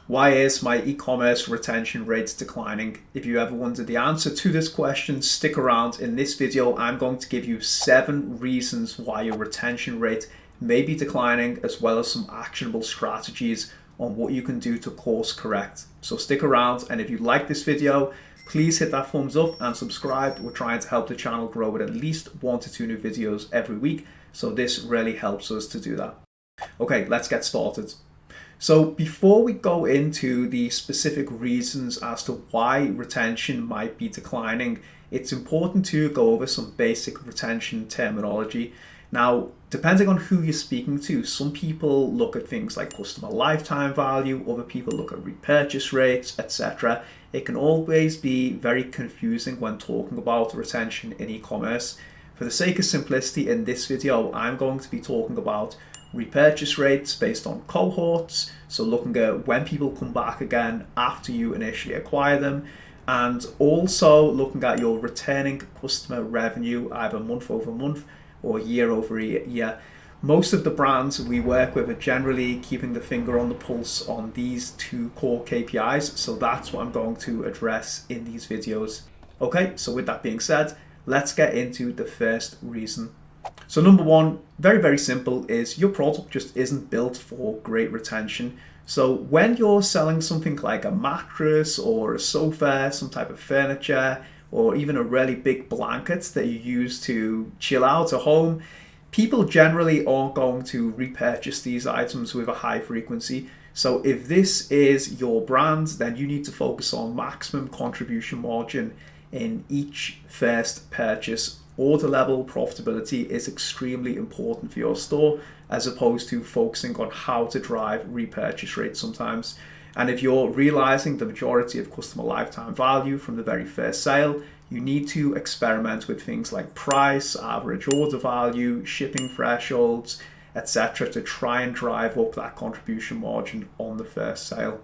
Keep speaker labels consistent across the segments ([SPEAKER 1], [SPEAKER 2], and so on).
[SPEAKER 1] Why is my e-commerce retention rate declining? If you ever wondered the answer to this question, stick around. In this video, I'm going to give you 7 reasons why your retention rate may be declining, as well as some actionable strategies on what you can do to course correct. So stick around, and if you like this video, please hit that thumbs up and subscribe. We're trying to help the channel grow with at least 1 to 2 new videos every week, so this really helps us to do that. Okay, let's get started. So before we go into the specific reasons as to why retention might be declining, it's important to go over some basic retention terminology. Now, depending on who you're speaking to, some people look at things like customer lifetime value, other people look at repurchase rates, etc. It can always be very confusing when talking about retention in e-commerce. For the sake of simplicity, in this video, I'm going to be talking about repurchase rates based on cohorts, so looking at when people come back again after you initially acquire them, and also looking at your returning customer revenue either month over month or year over year. Most of the brands we work with are generally keeping the finger on the pulse on these 2 core KPIs, so that's what I'm going to address in these videos. Okay, so with that being said, let's get into the first reason. So number 1, very simple, is your product just isn't built for great retention. So when you're selling something like a mattress or a sofa, some type of furniture, or even a really big blanket that you use to chill out at home, people generally aren't going to repurchase these items with a high frequency. So if this is your brand, then you need to focus on maximum contribution margin in each first purchase. Order level profitability is extremely important for your store, as opposed to focusing on how to drive repurchase rates sometimes. And if you're realizing the majority of customer lifetime value from the very first sale, you need to experiment with things like price, average order value, shipping thresholds, etc. to try and drive up that contribution margin on the first sale.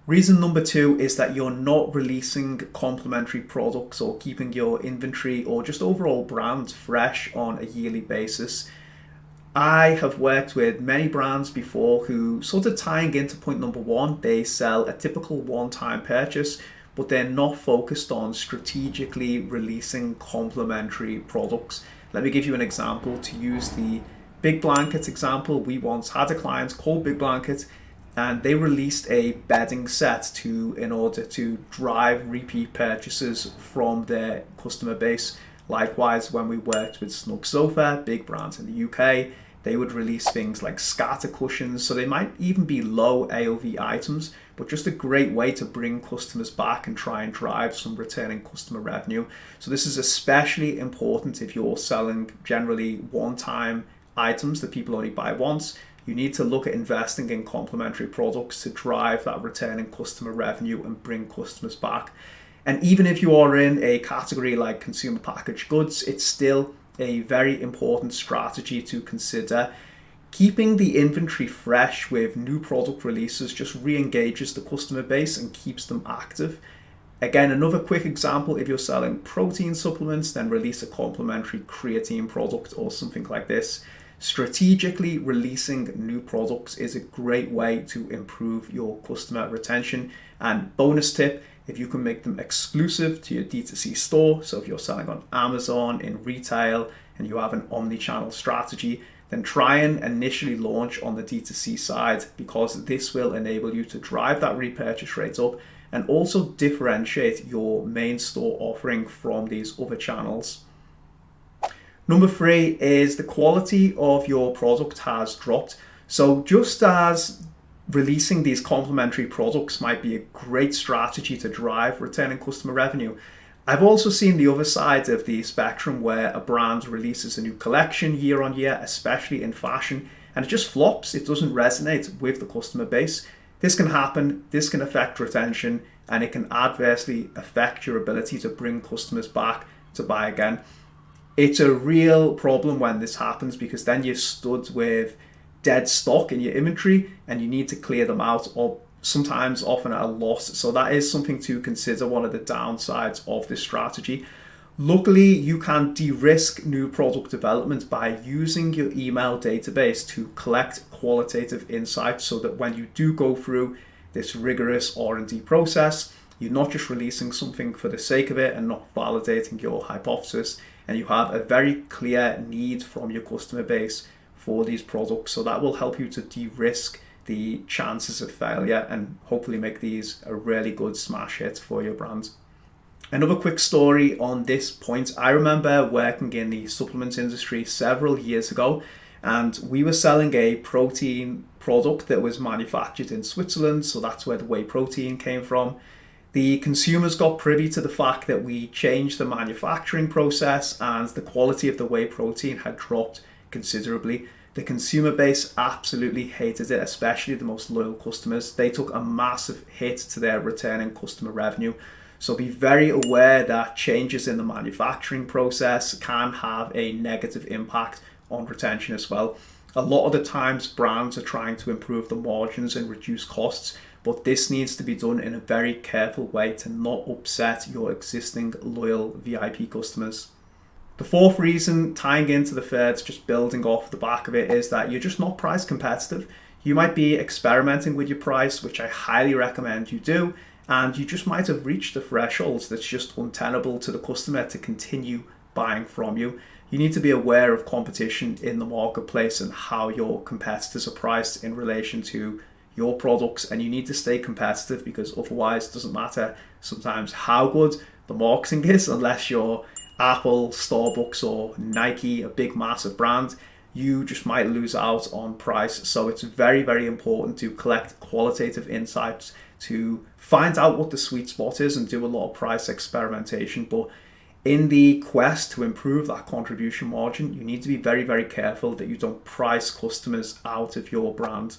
[SPEAKER 1] Reason number 2 is that you're not releasing complementary products or keeping your inventory or just overall brand fresh on a yearly basis. I have worked with many brands before who, sort of tying into point number 1, they sell a typical one-time purchase, but they're not focused on strategically releasing complementary products. Let me give you an example. To use the Big Blanket example, we once had a client called Big Blanket, and they released a bedding set in order to drive repeat purchases from their customer base. Likewise, when we worked with Snug Sofa, big brands in the UK, they would release things like scatter cushions. So they might even be low AOV items, but just a great way to bring customers back and try and drive some returning customer revenue. So this is especially important if you're selling generally one-time items that people only buy once. You need to look at investing in complementary products to drive that returning customer revenue and bring customers back. And even if you are in a category like consumer packaged goods, it's still a very important strategy to consider. Keeping the inventory fresh with new product releases just re-engages the customer base and keeps them active. Again, another quick example, if you're selling protein supplements, then release a complementary creatine product or something like this. Strategically releasing new products is a great way to improve your customer retention. And bonus tip, if you can make them exclusive to your D2C store, so if you're selling on Amazon, in retail, and you have an omni-channel strategy, then try and initially launch on the D2C side, because this will enable you to drive that repurchase rate up and also differentiate your main store offering from these other channels. Number 3 is the quality of your product has dropped. So just as releasing these complementary products might be a great strategy to drive returning customer revenue, I've also seen the other side of the spectrum where a brand releases a new collection year on year, especially in fashion, and it just flops. It doesn't resonate with the customer base. This can happen, this can affect retention, and it can adversely affect your ability to bring customers back to buy again. It's a real problem when this happens, because then you're stood with dead stock in your inventory and you need to clear them out, or sometimes often at a loss. So that is something to consider, one of the downsides of this strategy. Luckily, you can de-risk new product development by using your email database to collect qualitative insights, so that when you do go through this rigorous R&D process. You're not just releasing something for the sake of it and not validating your hypothesis, and you have a very clear need from your customer base for these products. So that will help you to de-risk the chances of failure and hopefully make these a really good smash hit for your brand. Another quick story on this point. I remember working in the supplement industry several years ago, and we were selling a protein product that was manufactured in Switzerland. So that's where the whey protein came from. The consumers got privy to the fact that we changed the manufacturing process and the quality of the whey protein had dropped considerably. The consumer base absolutely hated it, especially the most loyal customers. They took a massive hit to their returning customer revenue. So be very aware that changes in the manufacturing process can have a negative impact on retention as well. A lot of the times brands are trying to improve the margins and reduce costs, but this needs to be done in a very careful way to not upset your existing loyal VIP customers. The fourth reason, tying into the third, just building off the back of it, is that you're just not price competitive. You might be experimenting with your price, which I highly recommend you do, and you just might have reached the thresholds that's just untenable to the customer to continue buying from you. You need to be aware of competition in the marketplace and how your competitors are priced in relation to your products, and you need to stay competitive, because otherwise it doesn't matter sometimes how good the marketing is, unless you're Apple, Starbucks or Nike, a big massive brand, you just might lose out on price. So it's very, very important to collect qualitative insights to find out what the sweet spot is and do a lot of price experimentation. But in the quest to improve that contribution margin, you need to be very, very careful that you don't price customers out of your brand.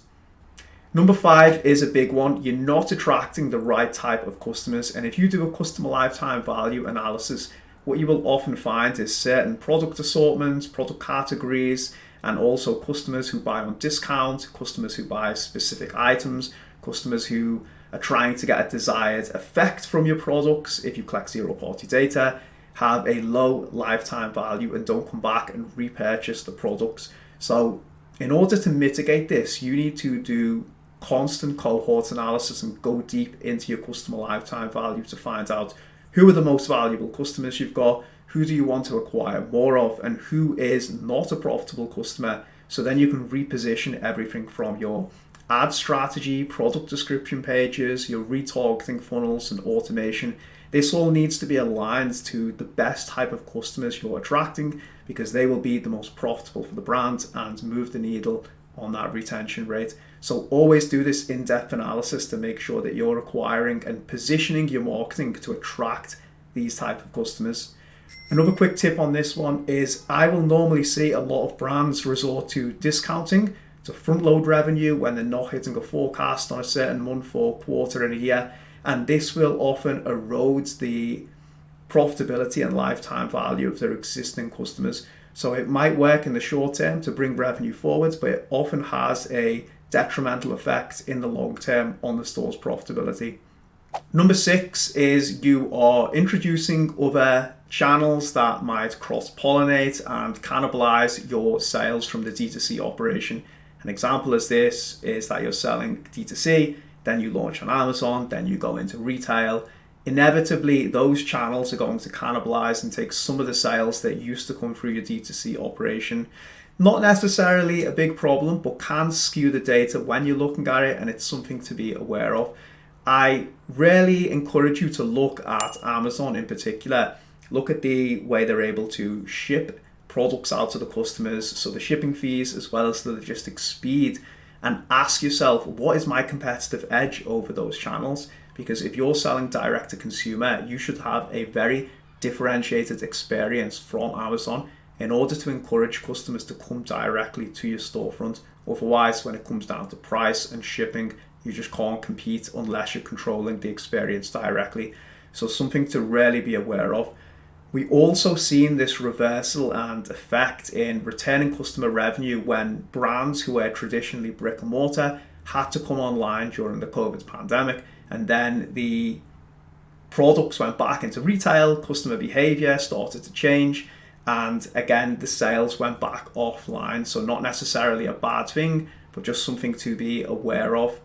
[SPEAKER 1] Number 5 is a big one. You're not attracting the right type of customers. And if you do a customer lifetime value analysis, what you will often find is certain product assortments, product categories, and also customers who buy on discount, customers who buy specific items, customers who are trying to get a desired effect from your products. If you collect zero-party data, have a low lifetime value and don't come back and repurchase the products. So in order to mitigate this, you need to do constant cohort analysis and go deep into your customer lifetime value to find out who are the most valuable customers you've got, who do you want to acquire more of, and who is not a profitable customer. So then you can reposition everything from your ad strategy, product description pages, your retargeting funnels and automation. This all needs to be aligned to the best type of customers you're attracting, because they will be the most profitable for the brand and move the needle on that retention rate. So always do this in-depth analysis to make sure that you're acquiring and positioning your marketing to attract these type of customers. Another quick tip on this one is I will normally see a lot of brands resort to discounting to front load revenue when they're not hitting a forecast on a certain month or quarter in a year, and this will often erode the profitability and lifetime value of their existing customers. So it might work in the short term to bring revenue forward, but it often has a detrimental effect in the long term on the store's profitability. Number 6 is you are introducing other channels that might cross-pollinate and cannibalize your sales from the D2C operation. An example of this is that you're selling D2C, then you launch on Amazon, then you go into retail. Inevitably, those channels are going to cannibalize and take some of the sales that used to come through your D2C operation. Not necessarily a big problem, but can skew the data when you're looking at it, and it's something to be aware of. I really encourage you to look at Amazon in particular. Look at the way they're able to ship products out to the customers, so the shipping fees as well as the logistics speed, and ask yourself, what is my competitive edge over those channels? Because if you're selling direct to consumer, you should have a very differentiated experience from Amazon in order to encourage customers to come directly to your storefront. Otherwise, when it comes down to price and shipping, you just can't compete unless you're controlling the experience directly. So something to really be aware of. We also seen this reversal and effect in returning customer revenue when brands who were traditionally brick and mortar had to come online during the COVID pandemic, and then the products went back into retail, customer behavior started to change, and again the sales went back offline. So not necessarily a bad thing, but just something to be aware of.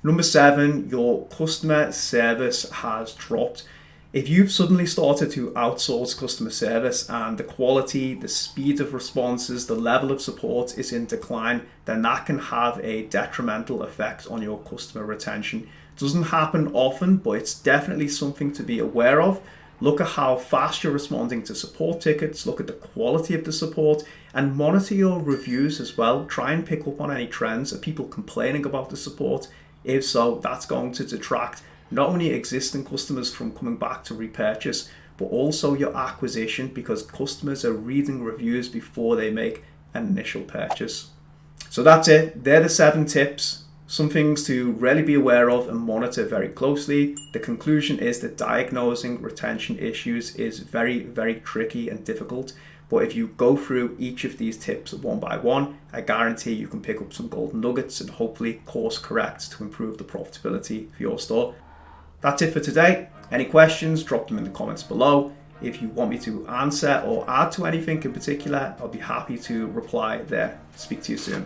[SPEAKER 1] Number 7, your customer service has dropped. If you've suddenly started to outsource customer service and the quality, the speed of responses, the level of support is in decline, then that can have a detrimental effect on your customer retention. It doesn't happen often, but it's definitely something to be aware of. Look at how fast you're responding to support tickets, look at the quality of the support, and monitor your reviews as well. Try and pick up on any trends. Are people complaining about the support? If so, that's going to detract not only existing customers from coming back to repurchase, but also your acquisition, because customers are reading reviews before they make an initial purchase. So that's it. They're the 7 tips. Some things to really be aware of and monitor very closely. The conclusion is that diagnosing retention issues is very, very tricky and difficult. But if you go through each of these tips one by one, I guarantee you can pick up some golden nuggets and hopefully course correct to improve the profitability of your store. That's it for today. Any questions, drop them in the comments below. If you want me to answer or add to anything in particular, I'll be happy to reply there. Speak to you soon.